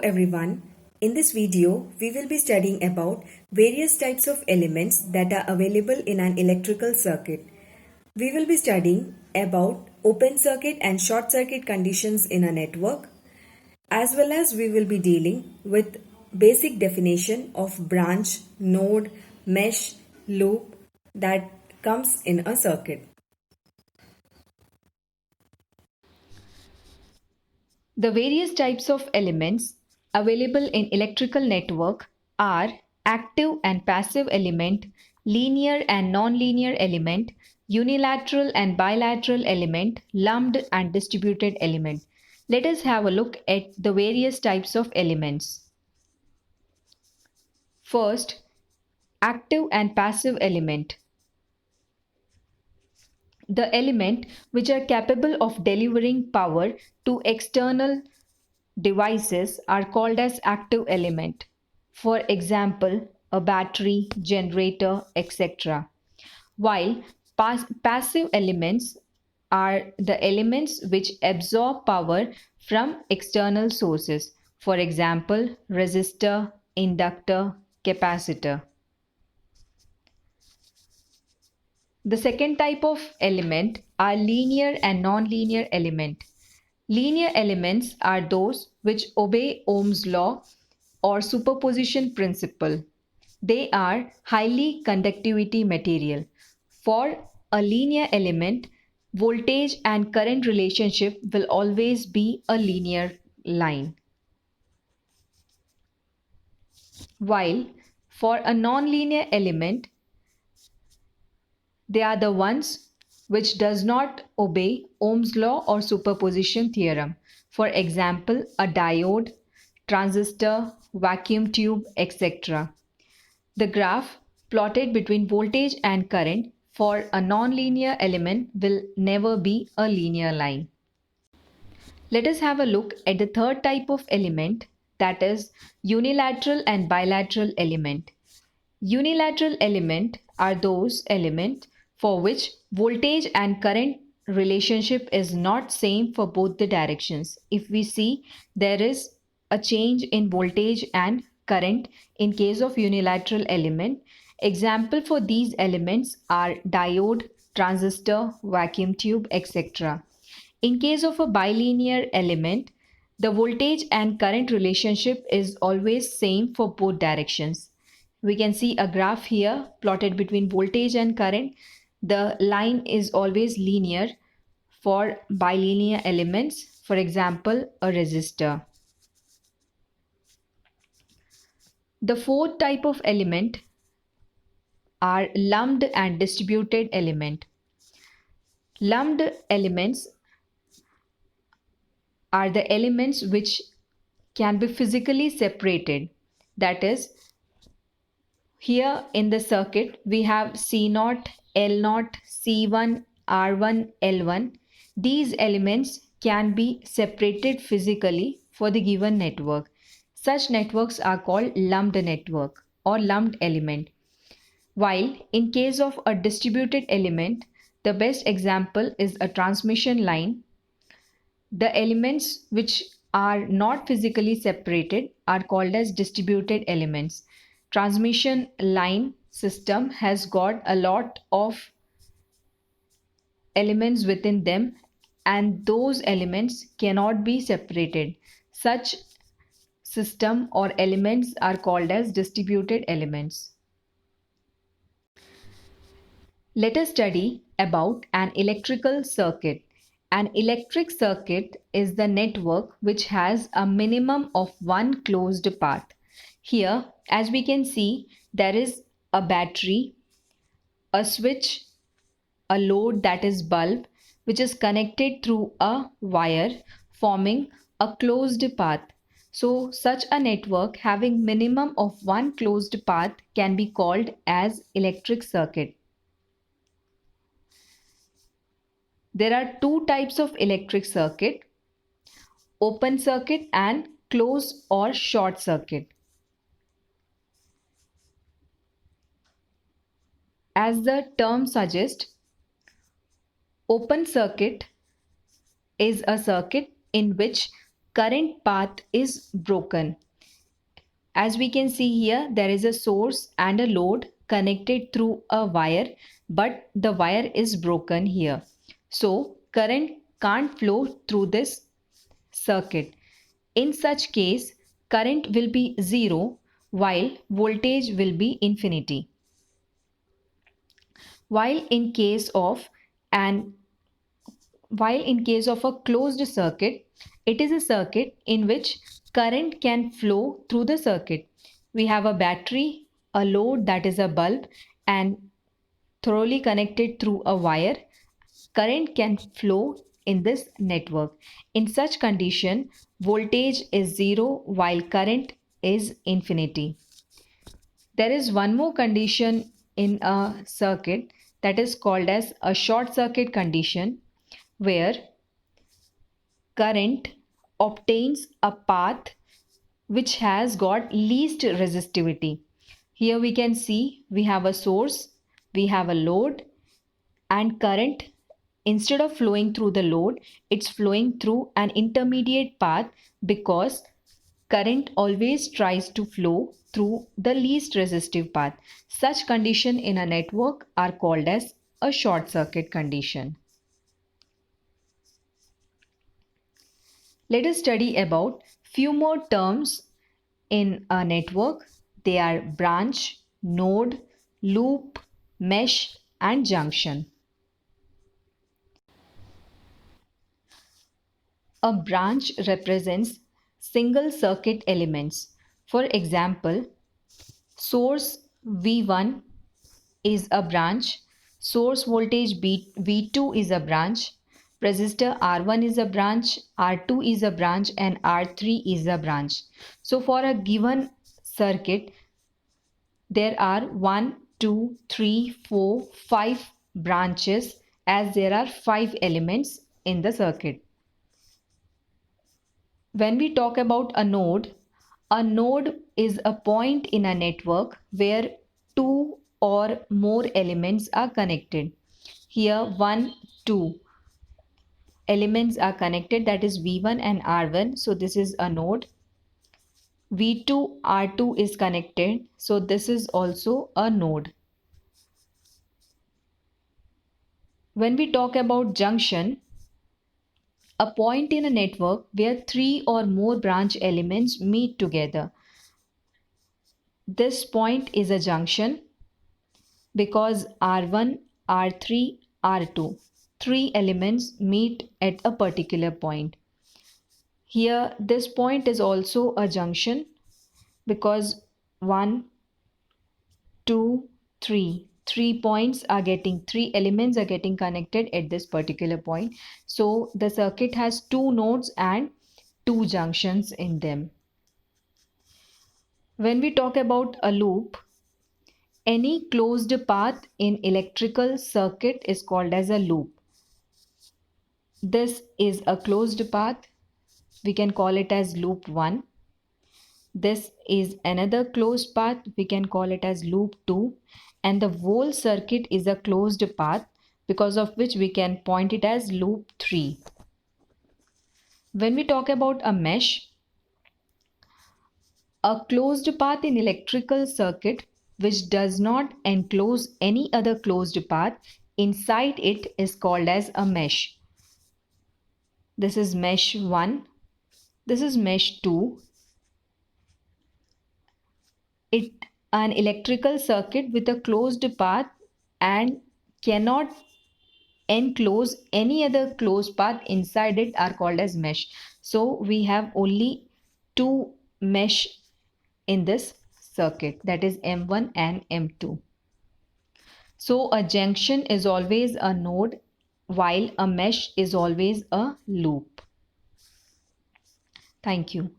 everyone. In this video, we will be studying about various types of elements that are available in an electrical circuit. We will be studying about open circuit and short circuit conditions in a network, as well as we will be dealing with basic definition of branch, node, mesh, loop that comes in a circuit. The various types of elements available in electrical network are active and passive element, linear and nonlinear element, unilateral and bilateral element, lumped and distributed element. Let us have a look at the various types of elements. First, active and passive element. The element which are capable of delivering power to external devices are called as active element. For example, a battery, generator, etc. While passive elements are the elements which absorb power from external sources. For example, resistor, inductor, capacitor. The second type of element are linear and nonlinear element. Linear elements are those which obey Ohm's law or superposition principle. They are highly conductivity material. For a linear element, voltage and current relationship will always be a linear line. While for a nonlinear element, they are the ones which does not obey Ohm's law or superposition theorem. For example, a diode, transistor, vacuum tube, etc. The graph plotted between voltage and current for a nonlinear element will never be a linear line. Let us have a look at the third type of element, that is unilateral and bilateral element. Unilateral element are those elements for which voltage and current relationship is not same for both the directions. If we see, there is a change in voltage and current in case of unilateral element. Example for these elements are diode, transistor, vacuum tube, etc. In case of a bilinear element, the voltage and current relationship is always same for both directions. We can see a graph here plotted between voltage and current. The line is always linear for bilinear elements, for example, a resistor. The fourth type of element are lumped and distributed element. Lumped elements are the elements which can be physically separated. That is, here in the circuit we have C0, L0, C1, R1, L1. These elements can be separated physically for the given network. Such networks are called lumped network or lumped element. While in case of a distributed element, the best example is a transmission line. The elements which are not physically separated are called as distributed elements. Transmission line system has got a lot of elements within them, and those elements cannot be separated. Such system or elements are called as distributed elements. Let us study about an electrical circuit. An electric circuit is the network which has a minimum of one closed path. Here, as we can see, there is a battery, a switch, a load, that is bulb, which is connected through a wire forming a closed path. So such a network having minimum of one closed path can be called as electric circuit. There are two types of electric circuit: open circuit and closed or short circuit. As the term suggests, open circuit is a circuit in which current path is broken. As we can see here, there is a source and a load connected through a wire, but the wire is broken here. So current can't flow through this circuit. In such case, current will be zero while voltage will be infinity. While in case of an while in case of a closed circuit, it is a circuit in which current can flow through the circuit. We have a battery, a load that is a bulb, and thoroughly connected through a wire. Current can flow in this network. In such condition, voltage is zero while current is infinity. There is one more condition in a circuit that is called as a short circuit condition, where current obtains a path which has got least resistivity. Here we can see we have a source, we have a load, and current, instead of flowing through the load, it's flowing through an intermediate path, because current always tries to flow through the least resistive path. Such condition in a network are called as a short circuit condition. Let us study about few more terms in a network. They are branch, node, loop, mesh, and junction. A branch represents single circuit elements. For example, source V1 is a branch, source voltage V2 is a branch, resistor R1 is a branch, R2 is a branch, and R3 is a branch. So for a given circuit, there are 1, 2, 3, 4, 5 branches, as there are 5 elements in the circuit. When we talk about a node is a point in a network where two or more elements are connected. Here 1, 2 elements are connected, that is V1 and R1. So this is a node. V2, R2 is connected. So this is also a node. When we talk about junction, a point in a network where 3 or more branch elements meet together. This point is a junction because R1, R3, R2, 3 elements meet at a particular point. Here, this point is also a junction because 1, 2, 3. 3 points are getting, 3 elements are getting connected at this particular point. So the circuit has 2 nodes and 2 junctions in them. When we talk about a loop, any closed path in electrical circuit is called as a loop. This is a closed path. We can call it as loop 1. This is another closed path. We can call it as loop 2. And the whole circuit is a closed path, because of which we can point it as loop 3. When we talk about a mesh, a closed path in electrical circuit which does not enclose any other closed path inside it is called as a mesh. This is mesh 1. This is mesh 2. An electrical circuit with a closed path and cannot enclose any other closed path inside it are called as mesh. So we have only 2 mesh in this circuit, that is M1 and M2. So a junction is always a node while a mesh is always a loop. Thank you.